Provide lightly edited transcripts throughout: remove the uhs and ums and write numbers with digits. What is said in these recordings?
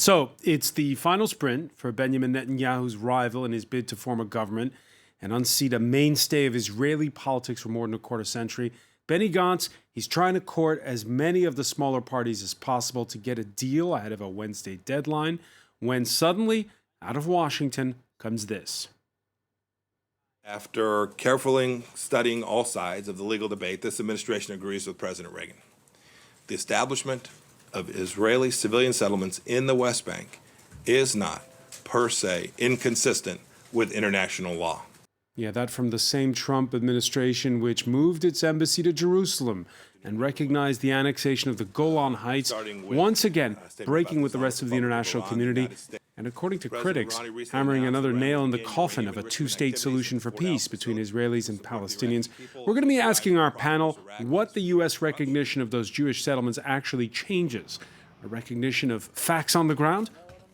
So it's the final sprint for Benjamin Netanyahu's rival in his bid to form a government and unseat a mainstay of Israeli politics for more than a quarter century. Benny Gantz, he's trying to court as many of the smaller parties as possible to get a deal ahead of a Wednesday deadline, when suddenly, out of Washington, comes this. After carefully studying all sides of the legal debate, this administration agrees with President Reagan. The establishment of Israeli civilian settlements in the West Bank is not, per se, inconsistent with international law. Yeah, that from the same Trump administration which moved its embassy to Jerusalem and recognized the annexation of the Golan Heights, once again breaking with the rest of the international community. And according to critics, hammering another nail in the coffin of a two-state solution for peace between Israelis and Palestinians. We're going to be asking our panel what the U.S. recognition of those Jewish settlements actually changes. A recognition of facts on the ground,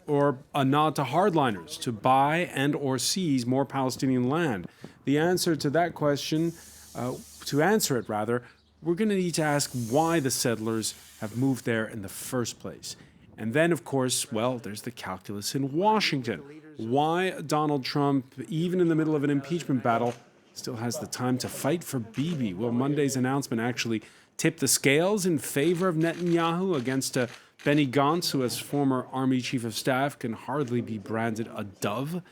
or a nod to hardliners to buy and or seize more Palestinian land? The answer to that question, to answer it rather, we're going to need to ask why the settlers have moved there in the first place. And then, of course, well, there's the calculus in Washington. Why Donald Trump, even in the middle of an impeachment battle, still has the time to fight for Bibi? Will Monday's announcement actually tip the scales in favor of Netanyahu against Benny Gantz, who as former Army Chief of Staff can hardly be branded a dove?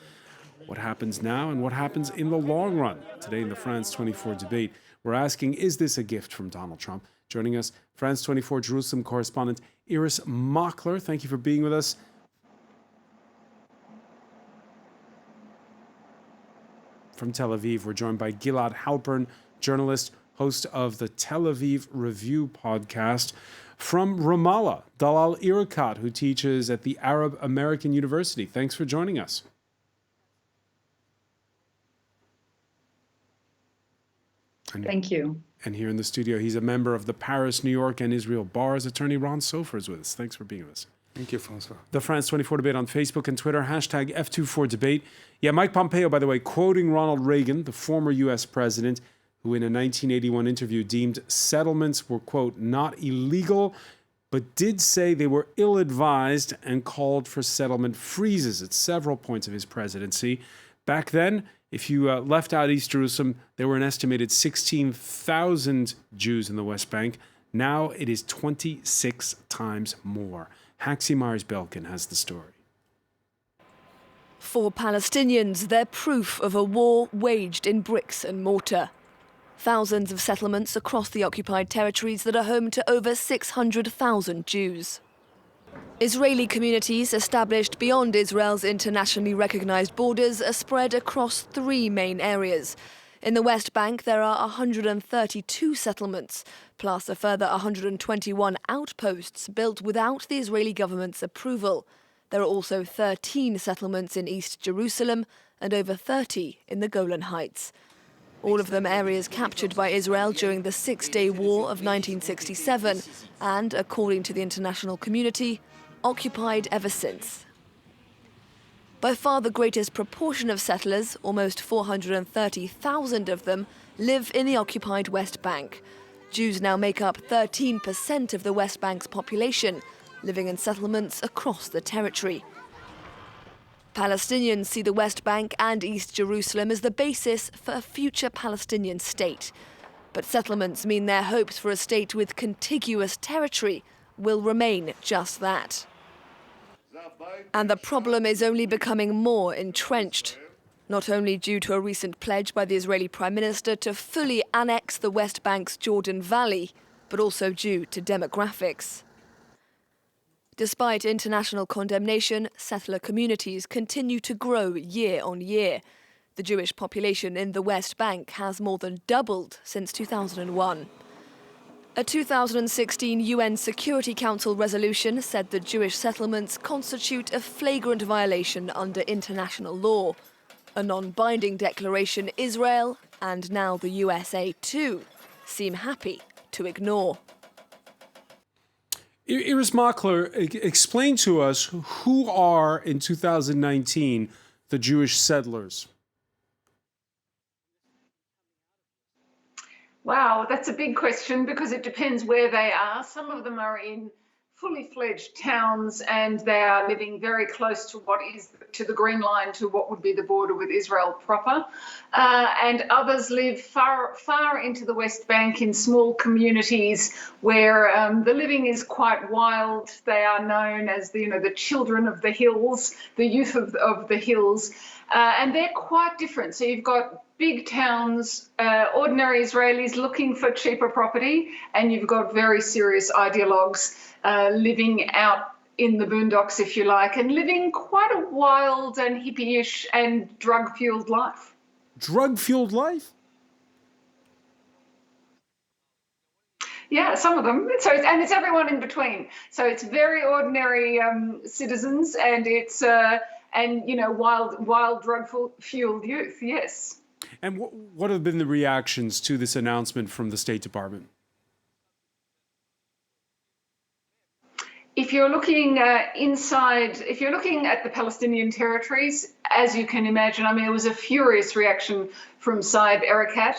What happens now and what happens in the long run? Today in the France 24 debate, we're asking, is this a gift from Donald Trump? Joining us, France 24 Jerusalem correspondent Iris Mockler. Thank you for being with us. From Tel Aviv, we're joined by Gilad Halpern, journalist, host of the Tel Aviv Review podcast. From Ramallah, Dalal Irakat, who teaches at the Arab American University. Thanks for joining us. Thank you. And here in the studio, he's a member of the Paris, New York, and Israel bars. Attorney Ron Sofer is with us. Thanks for being with us. Thank you, François. The France 24 debate on Facebook and Twitter, hashtag F24debate. Yeah, Mike Pompeo, by the way, quoting Ronald Reagan, the former U.S. president, who in a 1981 interview deemed settlements were, quote, not illegal, but did say they were ill-advised and called for settlement freezes at several points of his presidency. Back then, if you left out East Jerusalem, there were an estimated 16,000 Jews in the West Bank. Now it is 26 times more. Haxi Myers-Belkin has the story. For Palestinians, they're proof of a war waged in bricks and mortar. Thousands of settlements across the occupied territories that are home to over 600,000 Jews. Israeli communities established beyond Israel's internationally recognized borders are spread across three main areas. In the West Bank, there are 132 settlements, plus a further 121 outposts built without the Israeli government's approval. There are also 13 settlements in East Jerusalem and over 30 in the Golan Heights. All of them areas captured by Israel during the Six-Day War of 1967 and, according to the international community, occupied ever since. By far the greatest proportion of settlers, almost 430,000 of them, live in the occupied West Bank. Jews now make up 13% of the West Bank's population, living in settlements across the territory. Palestinians see the West Bank and East Jerusalem as the basis for a future Palestinian state. But settlements mean their hopes for a state with contiguous territory will remain just that. And the problem is only becoming more entrenched, not only due to a recent pledge by the Israeli Prime Minister to fully annex the West Bank's Jordan Valley, but also due to demographics. Despite international condemnation, settler communities continue to grow year on year. The Jewish population in the West Bank has more than doubled since 2001. A 2016 UN Security Council resolution said that Jewish settlements constitute a flagrant violation under international law. A non-binding declaration Israel, and now the USA too, seem happy to ignore. Iris Mockler, explain to us who are, in 2019, the Jewish settlers? Wow, that's a big question because it depends where they are. Some of them are in fully fledged towns, and they are living very close to what is to the Green Line, to what would be the border with Israel proper. And others live far into the West Bank in small communities where the living is quite wild. They are known as the children of the hills, the youth of the hills, and they're quite different. So you've got big towns, ordinary Israelis looking for cheaper property, and you've got very serious ideologues living out in the boondocks, if you like, and living quite a wild and hippie-ish and drug-fueled life. Drug-fueled life? Yeah, some of them. And it's everyone in between. So it's very ordinary citizens, and it's wild drug-fueled youth. Yes. And what have been the reactions to this announcement from the State Department? If you're looking if you're looking at the Palestinian territories, as you can imagine, I mean, it was a furious reaction from Saeb Erekat,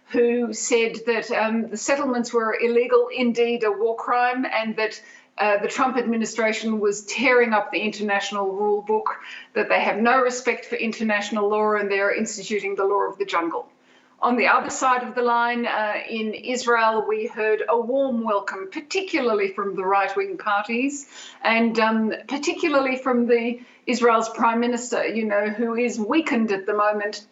who said that the settlements were illegal, indeed a war crime, and that the Trump administration was tearing up the international rule book, that they have no respect for international law, and they're instituting the law of the jungle. On the other side of the line, in Israel, we heard a warm welcome, particularly from the right-wing parties, and particularly from Israel's Prime Minister, who is weakened at the moment,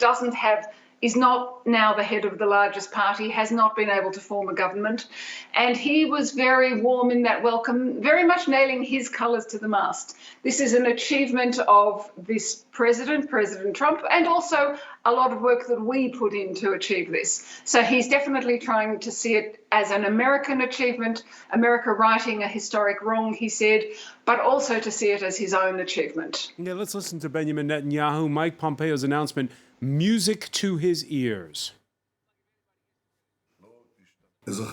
is not now the head of the largest party, has not been able to form a government. And he was very warm in that welcome, very much nailing his colours to the mast. This is an achievement of this President Trump, and also a lot of work that we put in to achieve this. So he's definitely trying to see it as an American achievement, America righting a historic wrong, he said, but also to see it as his own achievement. Yeah, let's listen to Benjamin Netanyahu, Mike Pompeo's announcement, music to his ears.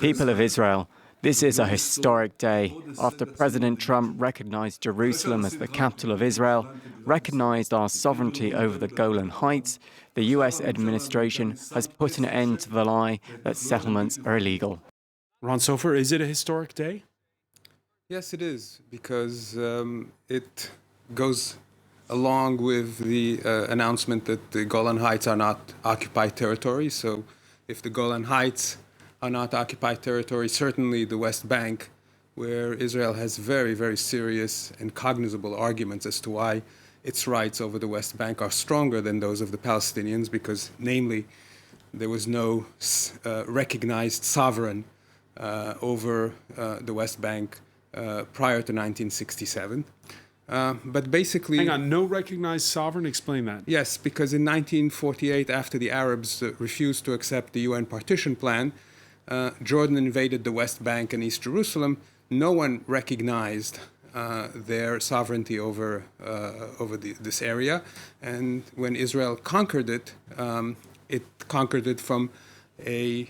People of Israel, this is a historic day. After President Trump recognized Jerusalem as the capital of Israel, recognized our sovereignty over the Golan Heights, the U.S. administration has put an end to the lie that settlements are illegal. Ron Sofer, is it a historic day? Yes, it is, because it goes along with the announcement that the Golan Heights are not occupied territory. So if the Golan Heights are not occupied territory, certainly the West Bank, where Israel has very, very serious and cognizable arguments as to why its rights over the West Bank are stronger than those of the Palestinians, because namely, there was no recognized sovereign over the West Bank prior to 1967. But basically... Hang on, no recognized sovereign? Explain that. Yes, because in 1948, after the Arabs refused to accept the UN partition plan, Jordan invaded the West Bank and East Jerusalem. No one recognized their sovereignty over this area. And when Israel conquered it, it conquered it from a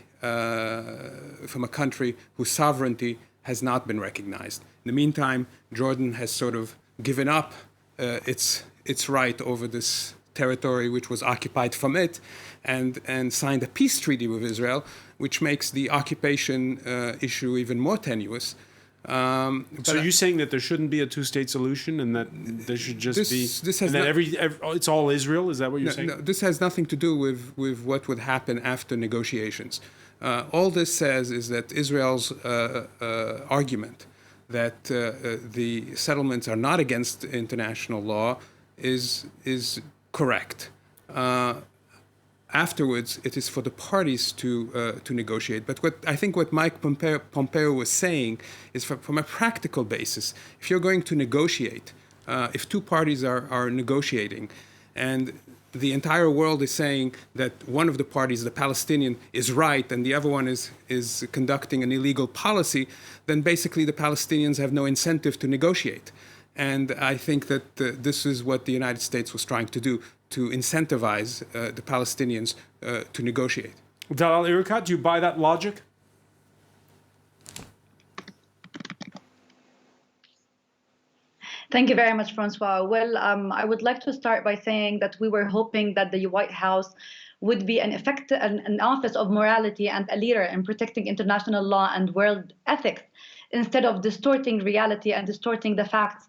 country whose sovereignty has not been recognized. In the meantime, Jordan has sort of given up its right over this territory which was occupied from it, and signed a peace treaty with Israel, which makes the occupation issue even more tenuous. So you're saying that there shouldn't be a two-state solution, and that there should just it's all Israel? Is that what you're saying? No, this has nothing to do with what would happen after negotiations. All this says is that Israel's argument that the settlements are not against international law is correct. Afterwards, it is for the parties to negotiate. But what Mike Pompeo was saying is, from a practical basis, if you're going to negotiate, if two parties are negotiating, and the entire world is saying that one of the parties, the Palestinian, is right and the other one is conducting an illegal policy, then basically the Palestinians have no incentive to negotiate. And I think that this is what the United States was trying to do, to incentivize the Palestinians to negotiate. Dalal Erekat, do you buy that logic? Thank you very much, Francois. Well, I would like to start by saying that we were hoping that the White House would be an office of morality and a leader in protecting international law and world ethics. instead of distorting reality and distorting the facts.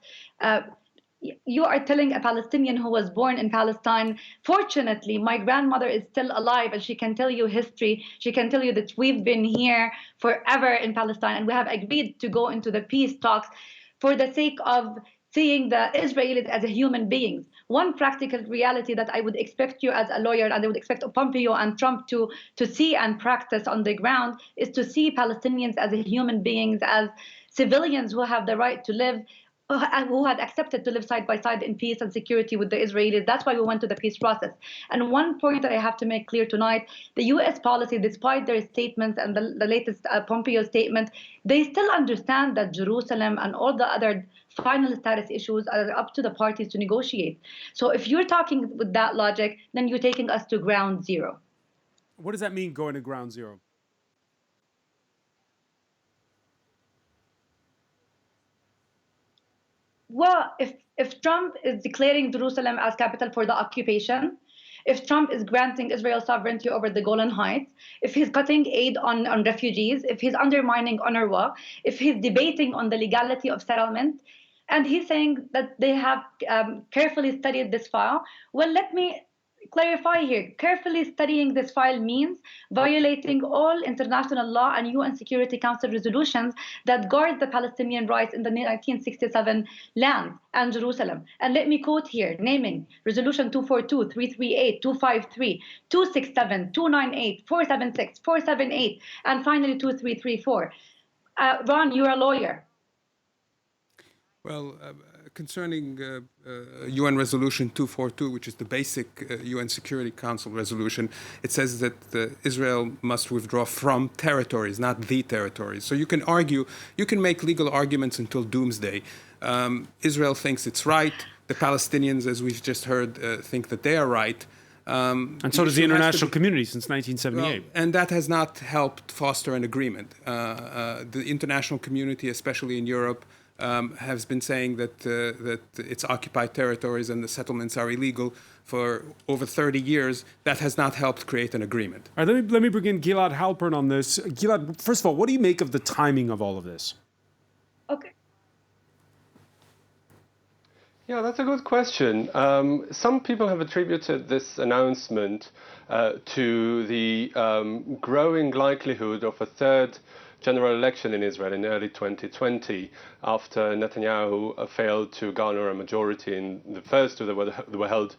You are telling a Palestinian who was born in Palestine, fortunately, my grandmother is still alive and she can tell you history. She can tell you that we've been here forever in Palestine and we have agreed to go into the peace talks for the sake of seeing the Israelis as human beings. One practical reality that I would expect you as a lawyer, and I would expect Pompeo and Trump to see and practice on the ground, is to see Palestinians as human beings, as civilians who have the right to live, who had accepted to live side by side in peace and security with the Israelis. That's why we went to the peace process. And one point that I have to make clear tonight, the US policy, despite their statements and the latest Pompeo statement, they still understand that Jerusalem and all the other final status issues are up to the parties to negotiate. So if you're talking with that logic, then you're taking us to ground zero. What does that mean, going to ground zero? Well, if Trump is declaring Jerusalem as capital for the occupation, if Trump is granting Israel sovereignty over the Golan Heights, if he's cutting aid on refugees, if he's undermining UNRWA, if he's debating on the legality of settlement, and he's saying that they have carefully studied this file, well, let me clarify here. Carefully studying this file means violating all international law and UN Security Council resolutions that guard the Palestinian rights in the 1967 land and Jerusalem. And let me quote here, naming Resolution 242, 338, 253, 267, 298, 476, 478, and finally 2334. Ron, you're a lawyer. Well, concerning UN Resolution 242, which is the basic UN Security Council resolution, it says that Israel must withdraw from territories, not the territories. So you can argue, you can make legal arguments until doomsday. Israel thinks it's right. The Palestinians, as we've just heard, think that they are right. And so does the international community since 1978. Well, and that has not helped foster an agreement. The international community, especially in Europe, has been saying that it's occupied territories and the settlements are illegal for over 30 years. That has not helped create an agreement. All right, let me bring in Gilad Halpern on this. Gilad, first of all, what do you make of the timing of all of this? Okay. Yeah, that's a good question. Some people have attributed this announcement to the growing likelihood of a third general election in Israel in early 2020, after Netanyahu failed to garner a majority in the first two that were held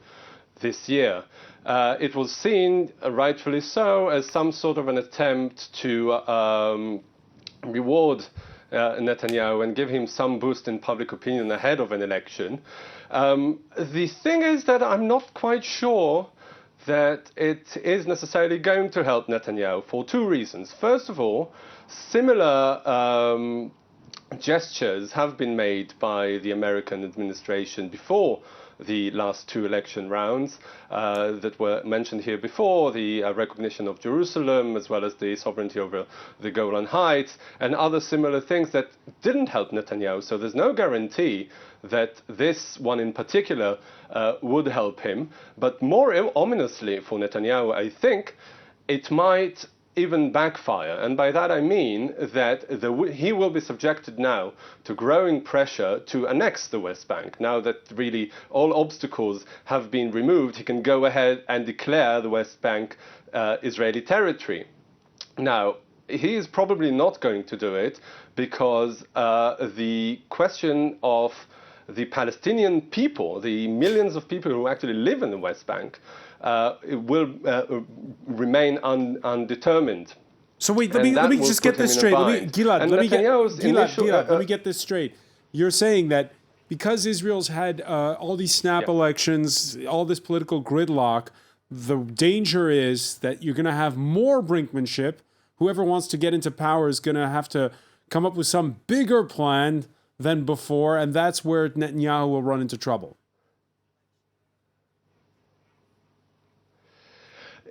this year. It was seen, rightfully so, as some sort of an attempt to reward Netanyahu and give him some boost in public opinion ahead of an election. The thing is that I'm not quite sure that it is necessarily going to help Netanyahu for two reasons. First of all, similar gestures have been made by the American administration before the last two election rounds that were mentioned here before, the recognition of Jerusalem, as well as the sovereignty over the Golan Heights, and other similar things that didn't help Netanyahu. So there's no guarantee that this one in particular would help him. But more ominously for Netanyahu, I think it might even backfire. And by that I mean that he will be subjected now to growing pressure to annex the West Bank. Now that really all obstacles have been removed, he can go ahead and declare the West Bank Israeli territory. Now, he is probably not going to do it because the question of the Palestinian people, the millions of people who actually live in the West Bank, will remain undetermined. So wait, let me just get this straight. Gilad, let me get this straight. You're saying that because Israel's had all these snap elections, all this political gridlock, the danger is that you're going to have more brinkmanship. Whoever wants to get into power is going to have to come up with some bigger plan than before, and that's where Netanyahu will run into trouble.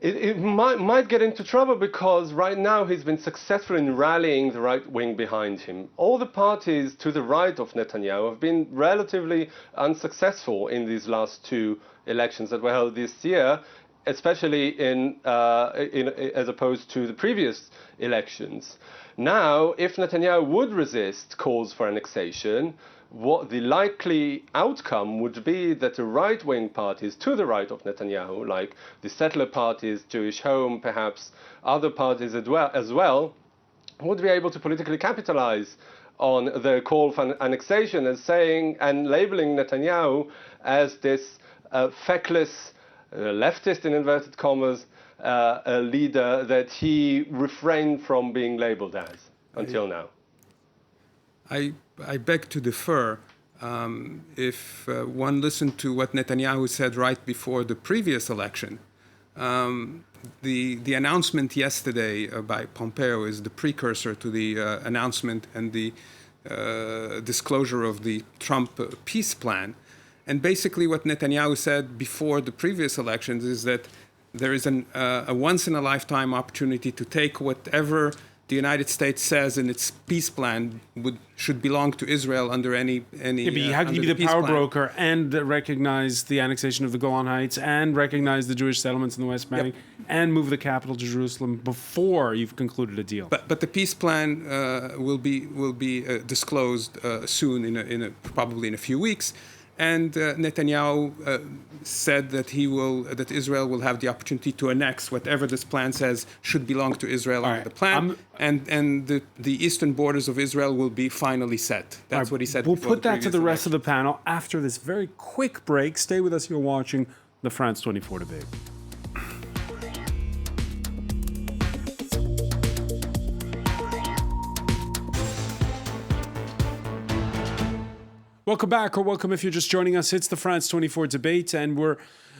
It might get into trouble because right now he's been successful in rallying the right wing behind him. All the parties to the right of Netanyahu have been relatively unsuccessful in these last two elections that were held this year, especially as opposed to the previous elections. Now, if Netanyahu would resist calls for annexation, what the likely outcome would be that the right-wing parties to the right of Netanyahu, like the settler parties, Jewish Home, perhaps other parties as well, would be able to politically capitalize on the call for annexation and labeling Netanyahu as this feckless, leftist in inverted commas, a leader that he refrained from being labeled as until now. I beg to differ. If one listened to what Netanyahu said right before the previous election, the announcement yesterday by Pompeo is the precursor to the announcement and the disclosure of the Trump peace plan. And basically what Netanyahu said before the previous elections is that there is a once-in-a-lifetime opportunity to take whatever the United States says in its peace plan should belong to Israel under any. Yeah, how can you be the power broker and recognize the annexation of the Golan Heights and recognize the Jewish settlements in the West Bank and move the capital to Jerusalem before you've concluded a deal? But the peace plan will be disclosed soon, probably in a few weeks. And Netanyahu said that that Israel will have the opportunity to annex whatever this plan says should belong to Israel under the plan, and the eastern borders of Israel will be finally set. That's what he said. We'll put that to the rest of the panel after this very quick break. Stay with us. You're watching the France 24 debate. Welcome back, or welcome if you're just joining us. It's the France 24 debate, and we're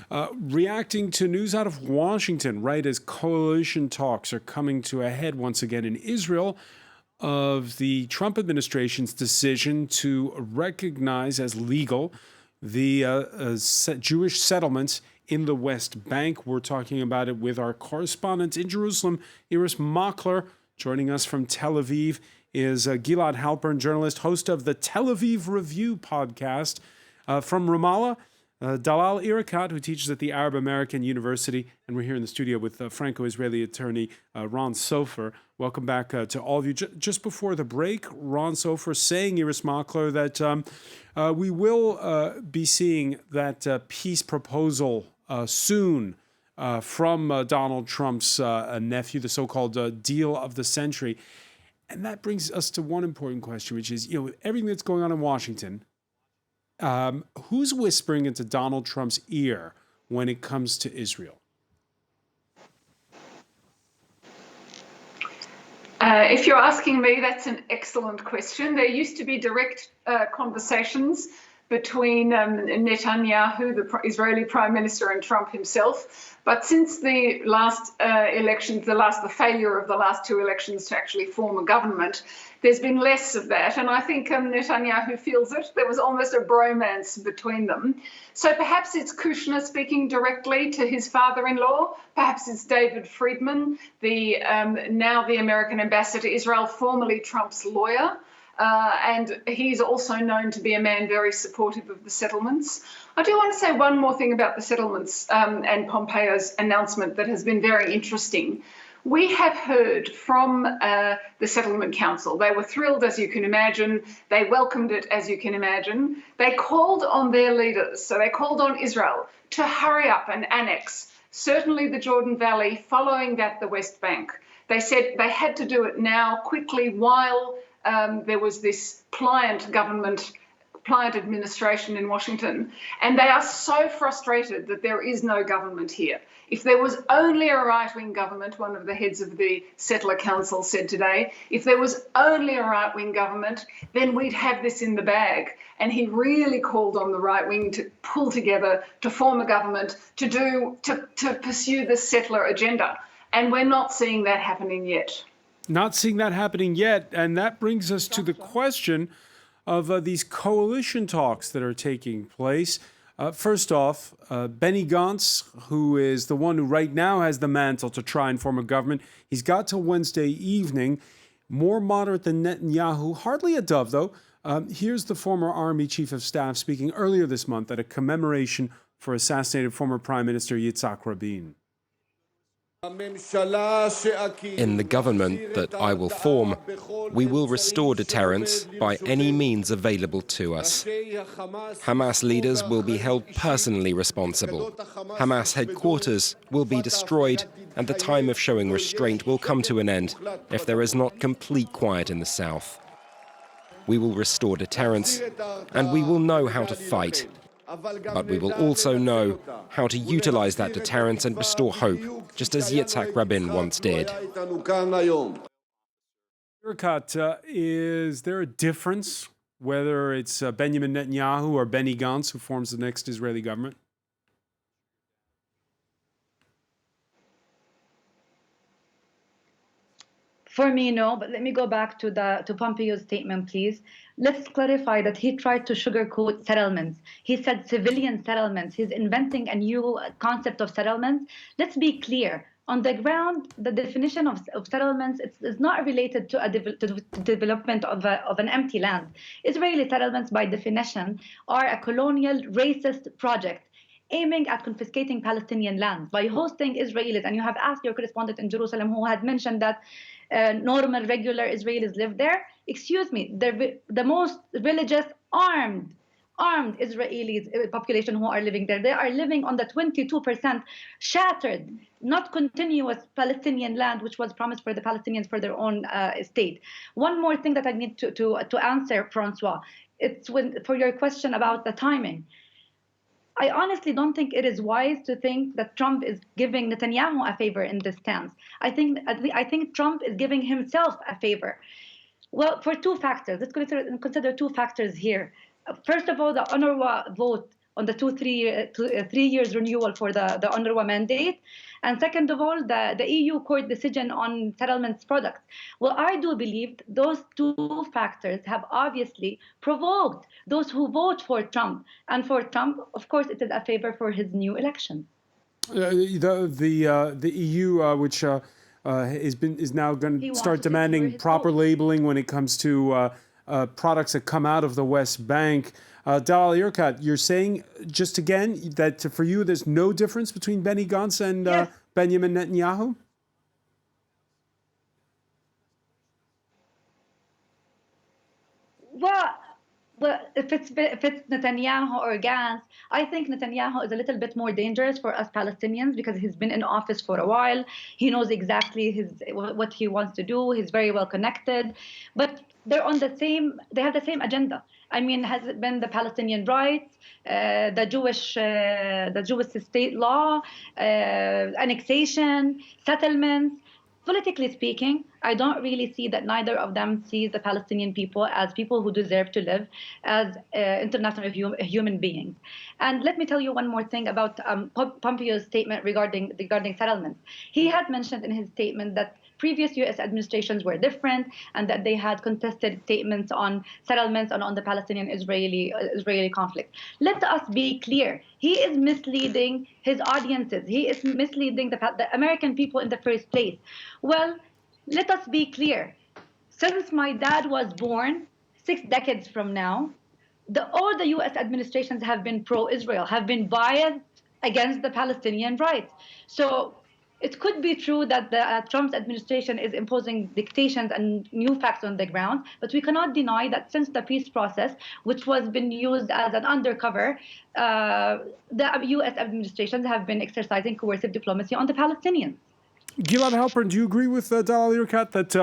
reacting to news out of Washington, right as coalition talks are coming to a head once again in Israel of the Trump administration's decision to recognize as legal the Jewish settlements in the West Bank. We're talking about it with our correspondent in Jerusalem, Iris Makler, joining us from Tel Aviv is Gilad Halpern, journalist, host of the Tel Aviv Review podcast. From Ramallah, Dalal Irakat, who teaches at the Arab American University. And we're here in the studio with Franco-Israeli attorney Ron Sofer. Welcome back to all of you. Just before the break, Ron Sofer saying, Iris Makler, that we will be seeing that peace proposal soon from Donald Trump's nephew, the so-called deal of the century. And that brings us to one important question, which is, with everything that's going on in Washington, who's whispering into Donald Trump's ear when it comes to Israel? If you're asking me, that's an excellent question. There used to be direct conversations between Netanyahu, the Israeli Prime Minister, and Trump himself. But since the last elections, the failure of the last two elections to actually form a government, there's been less of that. And I think Netanyahu feels it. There was almost a bromance between them. So perhaps it's Kushner speaking directly to his father-in-law. Perhaps it's David Friedman, now the American ambassador to Israel, formerly Trump's lawyer. And he's also known to be a man very supportive of the settlements. I do want to say one more thing about the settlements and Pompeo's announcement that has been very interesting. We have heard from the Settlement Council. They were thrilled, as you can imagine. They welcomed it, as you can imagine. They called on their leaders, so they called on Israel to hurry up and annex, certainly the Jordan Valley, following that the West Bank. They said they had to do it now, quickly, while there was this pliant administration in Washington. And they are so frustrated that there is no government here. If there was only a right-wing government, one of the heads of the Settler Council said today, if there was only a right-wing government, then we'd have this in the bag. And he really called on the right wing to pull together, to form a government, to pursue the settler agenda. And we're not seeing that happening yet. Not seeing that happening yet. And that brings us to the question of these coalition talks that are taking place. First off, Benny Gantz, who is the one who right now has the mantle to try and form a government, he's got till Wednesday evening. More moderate than Netanyahu, hardly a dove, though. Here's the former Army Chief of Staff speaking earlier this month at a commemoration for assassinated former Prime Minister Yitzhak Rabin. In the government that I will form, we will restore deterrence by any means available to us. Hamas leaders will be held personally responsible. Hamas headquarters will be destroyed, and the time of showing restraint will come to an end if there is not complete quiet in the south. We will restore deterrence, and we will know how to fight. But we will also know how to utilize that deterrence and restore hope, just as Yitzhak Rabin once did. Is there a difference whether it's Benjamin Netanyahu or Benny Gantz who forms the next Israeli government? For me, no, but let me go back to Pompeo's statement, please. Let's clarify that he tried to sugarcoat settlements. He said civilian settlements. He's inventing a new concept of settlements. Let's be clear. On the ground, the definition of settlements is not related to the development of an empty land. Israeli settlements, by definition, are a colonial racist project aiming at confiscating Palestinian lands by hosting Israelis. And you have asked your correspondent in Jerusalem who had mentioned that normal, regular Israelis live there. Excuse me, the most religious, armed Israelis population who are living there. They are living on the 22% shattered, not continuous Palestinian land, which was promised for the Palestinians for their own state. One more thing that I need to answer, Francois, for your question about the timing. I honestly don't think it is wise to think that Trump is giving Netanyahu a favor in this stance. I think Trump is giving himself a favor. Well, for two factors. Let's consider two factors here. First of all, the UNRWA vote on the 3 years renewal for the UNRWA mandate. And second of all, the EU court decision on settlements products. Well, I do believe those two factors have obviously provoked those who vote for Trump. And for Trump, of course, it is a favor for his new election. The EU, which is now going to start demanding proper labeling when it comes to products that come out of the West Bank. Dalal Irkat, you're saying just again that for you there's no difference between Benny Gantz and yes. Benjamin Netanyahu? Well, if it's Netanyahu or Gantz, I think Netanyahu is a little bit more dangerous for us Palestinians because he's been in office for a while. He knows exactly what he wants to do. He's very well connected, but they're they have the same agenda. I mean, has it been the Palestinian rights, the Jewish state law, annexation, settlements? Politically speaking, I don't really see that neither of them sees the Palestinian people as people who deserve to live as international human beings. And let me tell you one more thing about Pompeo's statement regarding settlements. He had mentioned in his statement that previous U.S. administrations were different and that they had contested statements on settlements and on the Palestinian-Israeli conflict. Let us be clear. He is misleading his audiences. He is misleading the American people in the first place. Well, let us be clear. Since my dad was born 6 decades from now, all the U.S. administrations have been pro-Israel, have been biased against the Palestinian rights. So it could be true that the Trump's administration is imposing dictations and new facts on the ground, but we cannot deny that since the peace process, which was been used as an undercover, the U.S. administrations have been exercising coercive diplomacy on the Palestinians. Gilad Halpern, do you agree with Dalal Irkat that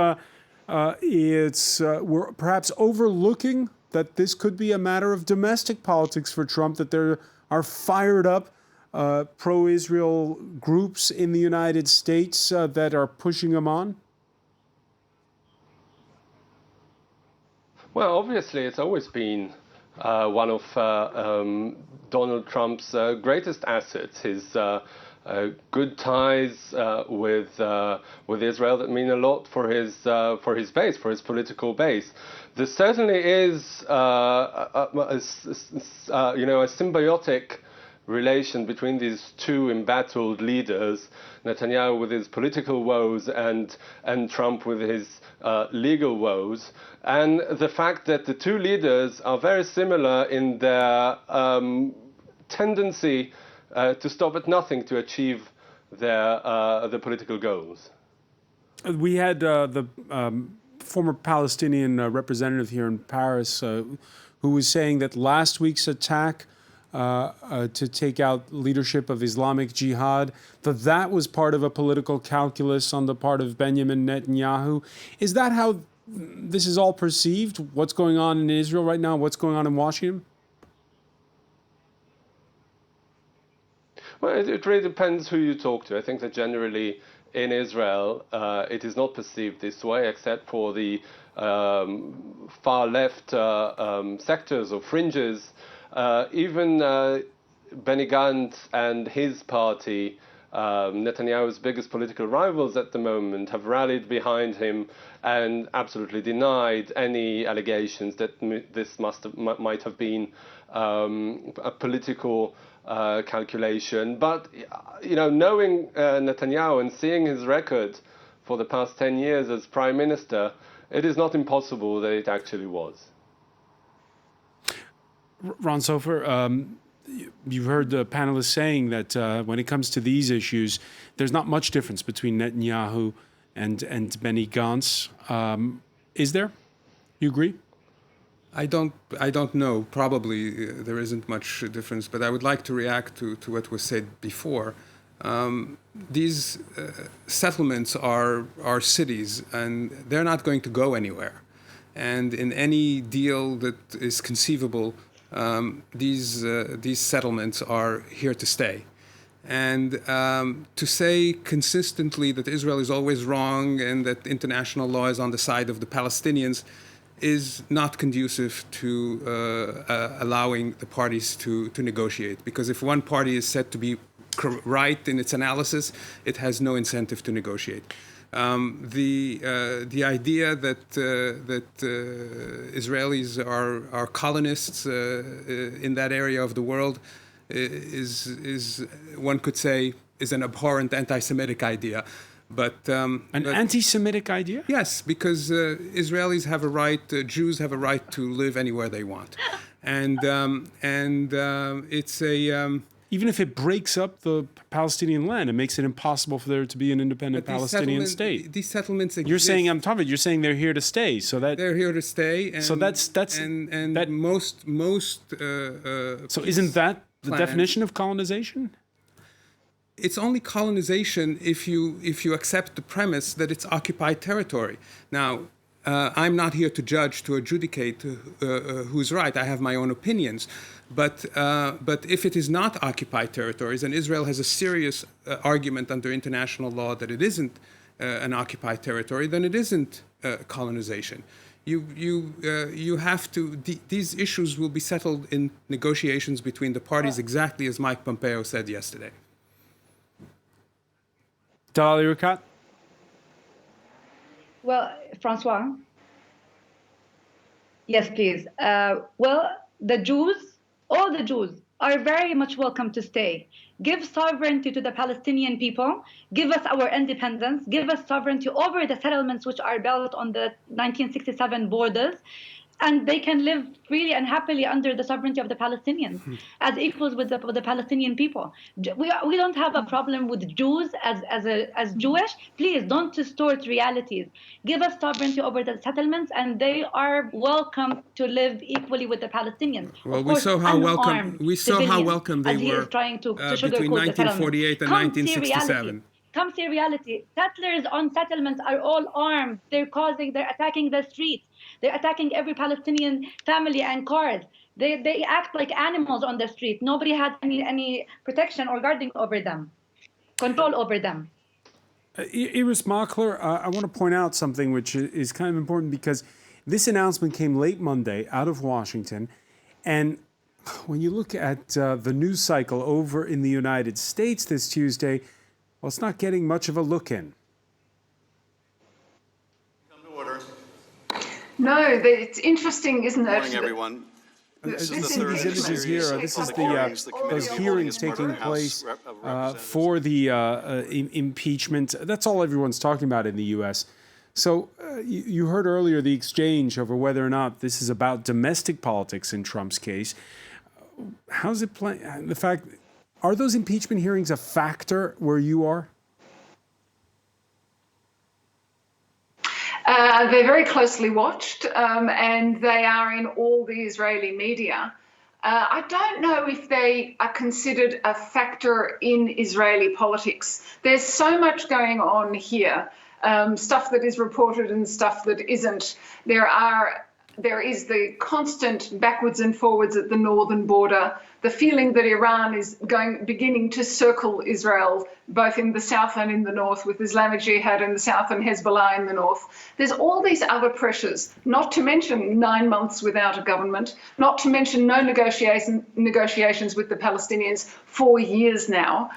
we're perhaps overlooking that this could be a matter of domestic politics for Trump, that there are fired up pro-Israel groups in the United States that are pushing him on? Well, obviously, it's always been one of Donald Trump's greatest assets, his good ties with Israel that mean a lot for his base, for his political base. There certainly is a symbiotic relation between these two embattled leaders, Netanyahu with his political woes and Trump with his legal woes, and the fact that the two leaders are very similar in their tendency to stop at nothing to achieve the political goals. We had the former Palestinian representative here in Paris who was saying that last week's attack to take out leadership of Islamic Jihad, that was part of a political calculus on the part of Benjamin Netanyahu. Is that how this is all perceived? What's going on in Israel right now? What's going on in Washington? Well, it really depends who you talk to. I think that generally in Israel, it is not perceived this way, except for the far left sectors or fringes. Even Benny Gantz and his party, Netanyahu's biggest political rivals at the moment, have rallied behind him and absolutely denied any allegations that this might have been a political calculation. But, you know, knowing Netanyahu and seeing his record for the past 10 years as prime minister, it is not impossible that it actually was. Ron Sofer, you've heard the panelists saying that when it comes to these issues, there's not much difference between Netanyahu and Benny Gantz. Is there? You agree? I don't know. Probably there isn't much difference, but I would like to react to what was said before. These settlements are cities, and they're not going to go anywhere. And in any deal that is conceivable, these settlements are here to stay. And to say consistently that Israel is always wrong and that international law is on the side of the Palestinians is not conducive to allowing the parties to negotiate. Because if one party is said to be right in its analysis, it has no incentive to negotiate. The idea that Israelis are colonists in that area of the world is one could say is an abhorrent anti-Semitic idea. But an anti-Semitic idea? Yes, because Israelis have a right, Jews have a right to live anywhere they want, and it's a even if it breaks up the Palestinian land, it makes it impossible for there to be an independent Palestinian state. These settlements exist. You're saying, I'm talking. You're saying they're here to stay. So that they're here to stay. And, so that's and that most. So isn't that the definition of colonization? It's only colonization if you accept the premise that it's occupied territory. Now, I'm not here to judge, to adjudicate who's right. I have my own opinions. But if it is not occupied territories, and Israel has a serious argument under international law that it isn't an occupied territory, then it isn't colonization. You have to. These issues will be settled in negotiations between the parties, exactly as Mike Pompeo said yesterday. Dalali Rikat? Well, Francois? Yes, please. Well, the Jews, all the Jews, are very much welcome to stay. Give sovereignty to the Palestinian people. Give us our independence. Give us sovereignty over the settlements which are built on the 1967 borders. And they can live freely and happily under the sovereignty of the Palestinians as equals with the Palestinian people. We don't have a problem with Jews as Jewish. Please don't distort realities. Give us sovereignty over the settlements, and they are welcome to live equally with the Palestinians. Well, we saw how welcome they were trying to between 1948 and 1967. Come see reality. Settlers on settlements are all armed. They're attacking the streets. They're attacking every Palestinian family and cars. They act like animals on the street. Nobody had any protection or guarding over them, control over them. Iris Makler, I want to point out something which is kind of important because this announcement came late Monday out of Washington. And when you look at the news cycle over in the United States this Tuesday, well, it's not getting much of a look in. Come to order. No, it's interesting, isn't it? Good morning, everyone. This is the third images here. This is those hearings taking place for the impeachment. That's all everyone's talking about in the U.S. So you heard earlier the exchange over whether or not this is about domestic politics in Trump's case. How's it playing? The fact Are those impeachment hearings a factor where you are? They're very closely watched, and they are in all the Israeli media. I don't know if they are considered a factor in Israeli politics. There's so much going on here, stuff that is reported and stuff that isn't. There is the constant backwards and forwards at the northern border, the feeling that Iran is beginning to circle Israel, both in the south and in the north, with Islamic Jihad in the south and Hezbollah in the north. There's all these other pressures, not to mention 9 months without a government, not to mention no negotiations with the Palestinians for years now.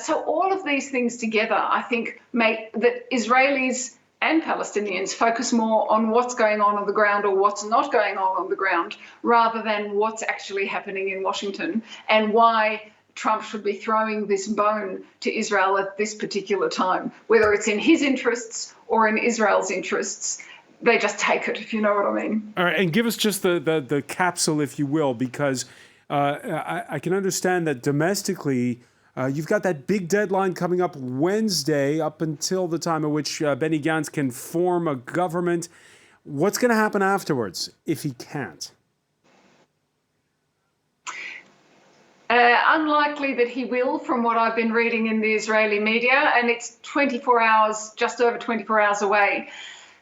So all of these things together, I think, make that Israelis and Palestinians focus more on what's going on the ground or what's not going on the ground, rather than what's actually happening in Washington and why Trump should be throwing this bone to Israel at this particular time. Whether it's in his interests or in Israel's interests, they just take it, if you know what I mean. All right, and give us just the capsule, if you will, because I can understand that domestically, you've got that big deadline coming up Wednesday, up until the time at which Benny Gantz can form a government. What's going to happen afterwards if he can't? Unlikely that he will, from what I've been reading in the Israeli media, and it's 24 hours, just over 24 hours away.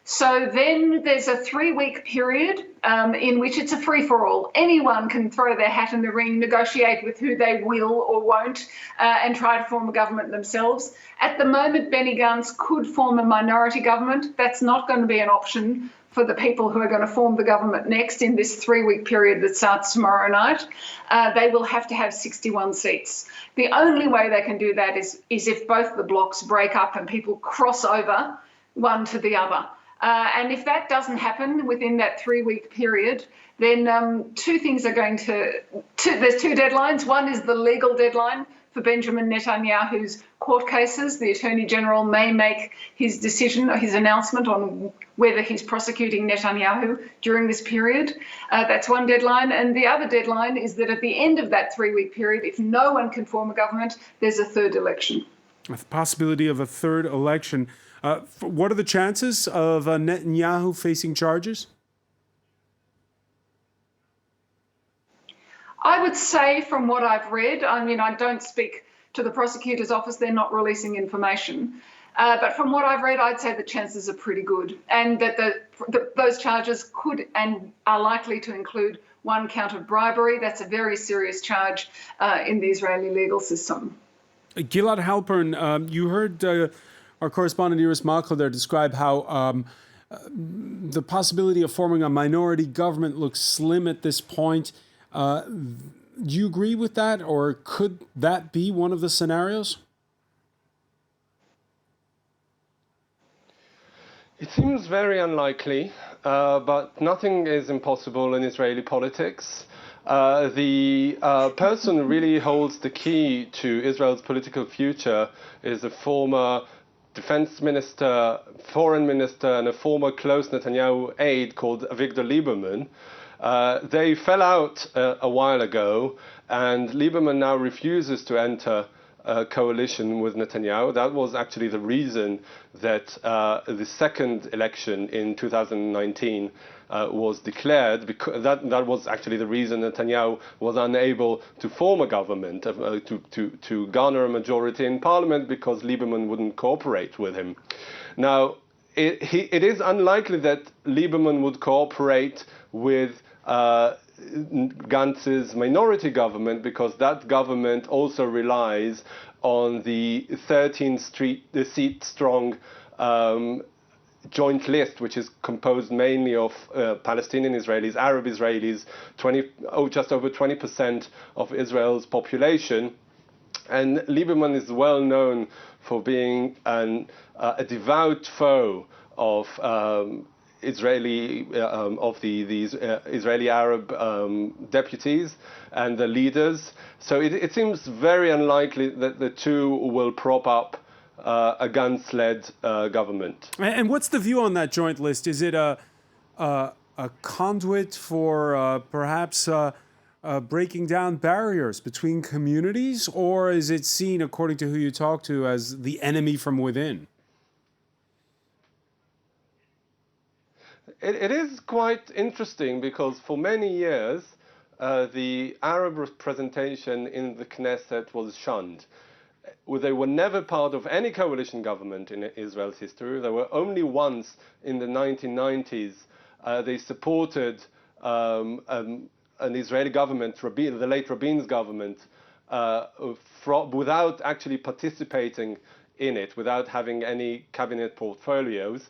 So then there's a 3-week period in which it's a free-for-all. Anyone can throw their hat in the ring, negotiate with who they will or won't, and try to form a government themselves. At the moment, Benny Gantz could form a minority government. That's not going to be an option for the people who are going to form the government next in this 3-week period that starts tomorrow night. They will have to have 61 seats. The only way they can do that is if both the blocs break up and people cross over one to the other. And if that doesn't happen within that 3-week period, then two things are going to... There's two deadlines. One is the legal deadline for Benjamin Netanyahu's court cases. The Attorney General may make his decision or his announcement on whether he's prosecuting Netanyahu during this period. That's one deadline. And the other deadline is that at the end of that 3-week period, if no one can form a government, there's a third election. The possibility of a third election. What are the chances of Netanyahu facing charges? I would say, from what I've read, I mean, I don't speak to the prosecutor's office, they're not releasing information. But from what I've read, I'd say the chances are pretty good, and that those charges could and are likely to include one count of bribery. That's a very serious charge in the Israeli legal system. Gilad Halpern, you heard our correspondent Iris Malko there describe how the possibility of forming a minority government looks slim at this point. Do you agree with that, or could that be one of the scenarios? It seems very unlikely, but nothing is impossible in Israeli politics. The person who really holds the key to Israel's political future is a former defense minister, foreign minister, and a former close Netanyahu aide called Avigdor Lieberman. They fell out a while ago, and Lieberman now refuses to enter a coalition with Netanyahu. That was actually the reason that the second election in 2019 was declared, because that was actually the reason Netanyahu was unable to form a government, to garner a majority in parliament, because Lieberman wouldn't cooperate with him. Now, it is unlikely that Lieberman would cooperate with Gantz's minority government, because that government also relies on the 13-seat strong joint list, which is composed mainly of Palestinian Israelis, Arab Israelis, just over 20% of Israel's population. And Lieberman is well known for being a devout foe of Israeli Israeli Arab deputies and the leaders. So it seems very unlikely that the two will prop up a Gantz-led government. And what's the view on that joint list? Is it a conduit for perhaps breaking down barriers between communities, or is it seen, according to who you talk to, as the enemy from within? It is quite interesting because for many years, the Arab representation in the Knesset was shunned. They were never part of any coalition government in Israel's history. There were only once in the 1990s they supported an Israeli government, the late Rabin's government, without actually participating in it, without having any cabinet portfolios.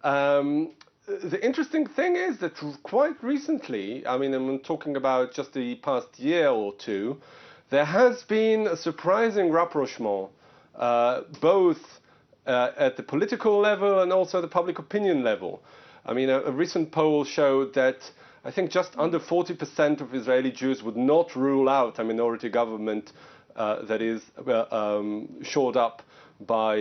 The interesting thing is that quite recently, I mean, I'm talking about just the past year or two, there has been a surprising rapprochement, both at the political level and also the public opinion level. I mean, a recent poll showed that I think just under 40% of Israeli Jews would not rule out a minority government that is shored up by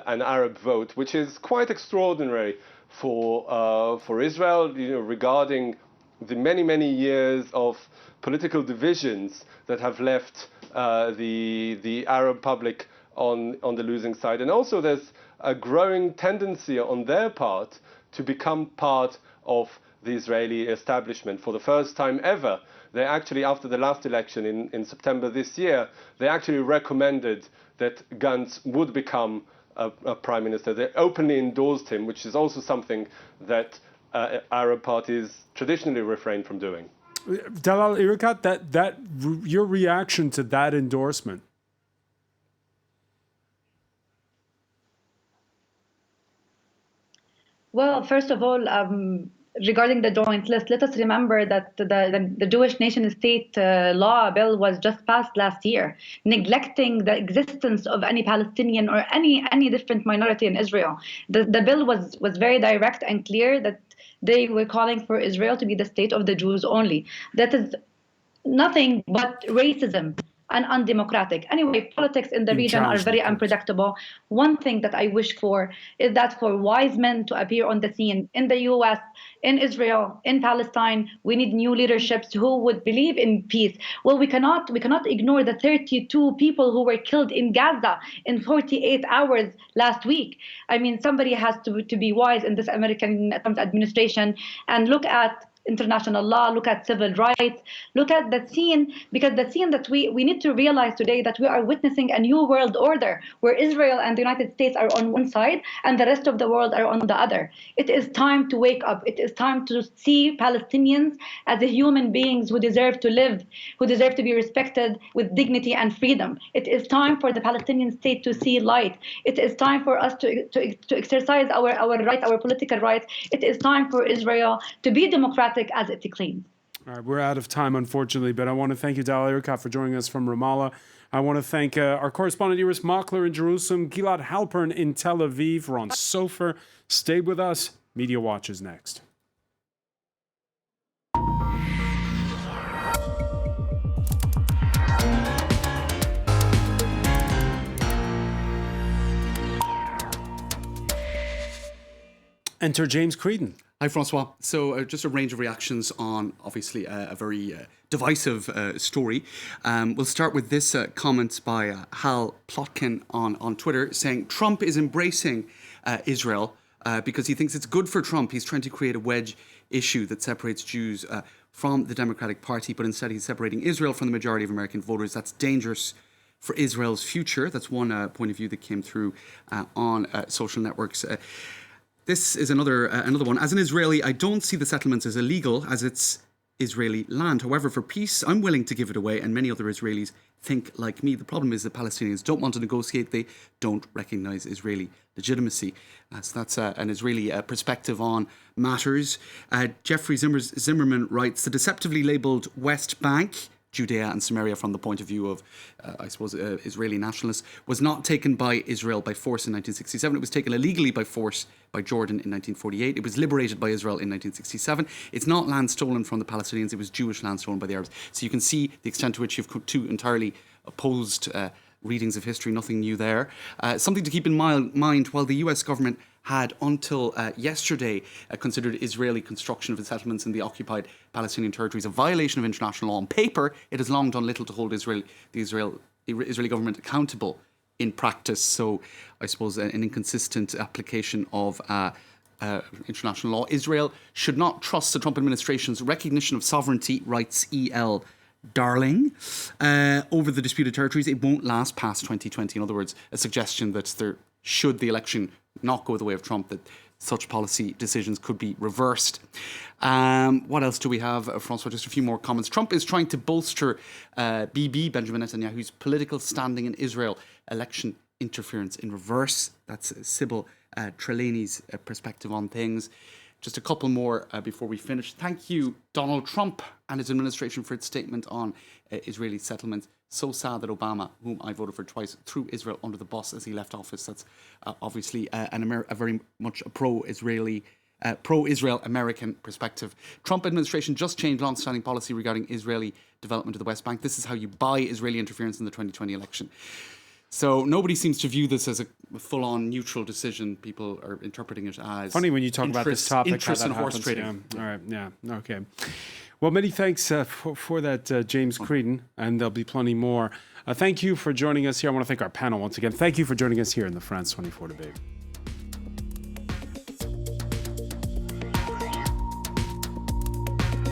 an Arab vote, which is quite extraordinary for Israel, regarding the many years of political divisions that have left the Arab public on the losing side. And also there's a growing tendency on their part to become part of the Israeli establishment. For the first time ever, they actually, after the last election in September this year, they actually recommended that Gantz would become a prime minister. They openly endorsed him, which is also something that Arab parties traditionally refrain from doing. Dalal Irikat, your reaction to that endorsement? Well, first of all, regarding the joint list, let us remember that the Jewish nation-state law bill was just passed last year, neglecting the existence of any Palestinian or any different minority in Israel. The bill was very direct and clear that they were calling for Israel to be the state of the Jews only. That is nothing but racism and undemocratic. Anyway, politics in the region are very unpredictable. One thing that I wish for is that for wise men to appear on the scene in the US, in Israel, in Palestine, we need new leaderships who would believe in peace. Well, we cannot ignore the 32 people who were killed in Gaza in 48 hours last week. I mean, somebody has to be wise in this American administration and look at international law, look at civil rights, look at the scene, because the scene that we need to realize today that we are witnessing a new world order where Israel and the United States are on one side and the rest of the world are on the other. It is time to wake up. It is time to see Palestinians as the human beings who deserve to live, who deserve to be respected with dignity and freedom. It is time for the Palestinian state to see light. It is time for us to exercise our rights, our political rights. It is time for Israel to be democratic as it claims. All right, we're out of time, unfortunately, but I want to thank you, Dalal Irikat, for joining us from Ramallah. I want to thank our correspondent, Iris Mockler in Jerusalem, Gilad Halpern in Tel Aviv, Ron Sofer. Stay with us. Media Watch is next. Enter James Creedon. Hi, François. So just a range of reactions on, obviously, a very divisive story. We'll start with this comment by Hal Plotkin on Twitter saying Trump is embracing Israel because he thinks it's good for Trump. He's trying to create a wedge issue that separates Jews from the Democratic Party, but instead he's separating Israel from the majority of American voters. That's dangerous for Israel's future. That's one point of view that came through on social networks. This is another one. As an Israeli, I don't see the settlements as illegal as it's Israeli land. However, for peace, I'm willing to give it away, and many other Israelis think like me. The problem is that Palestinians don't want to negotiate. They don't recognize Israeli legitimacy. So that's an Israeli perspective on matters. Jeffrey Zimmerman writes, the deceptively labelled West Bank, Judea and Samaria from the point of view of, Israeli nationalists, was not taken by Israel by force in 1967. It was taken illegally by force by Jordan in 1948. It was liberated by Israel in 1967. It's not land stolen from the Palestinians. It was Jewish land stolen by the Arabs. So you can see the extent to which you've two entirely opposed readings of history, nothing new there. Something to keep in mind, while the US government had until yesterday considered Israeli construction of the settlements in the occupied Palestinian territories a violation of international law. On paper, it has long done little to hold the Israeli government accountable in practice. So I suppose an inconsistent application of international law. Israel should not trust the Trump administration's recognition of sovereignty, writes E.L. Darling, over the disputed territories. It won't last past 2020. In other words, a suggestion that should the election not go the way of Trump, that such policy decisions could be reversed. What else do we have, François? Just a few more comments. Trump is trying to bolster Benjamin Netanyahu's political standing in Israel. Election interference in reverse. That's Sybil Trelawney's perspective on things. Just a couple more before we finish. Thank you, Donald Trump and his administration, for its statement on Israeli settlements. So sad that Obama, whom I voted for twice, threw Israel under the bus as he left office. That's obviously a very much a pro-Israel American perspective. Trump administration just changed long-standing policy regarding Israeli development of the West Bank. This is how you buy Israeli interference in the 2020 election. So nobody seems to view this as a full-on neutral decision. People are interpreting it as funny when you talk about this topic. Interest in horse happens. trading. Yeah. All right. Yeah. Okay. Well, many thanks for that, James Creedon, and there'll be plenty more. Thank you for joining us here. I want to thank our panel once again. Thank you for joining us here in the France 24 debate.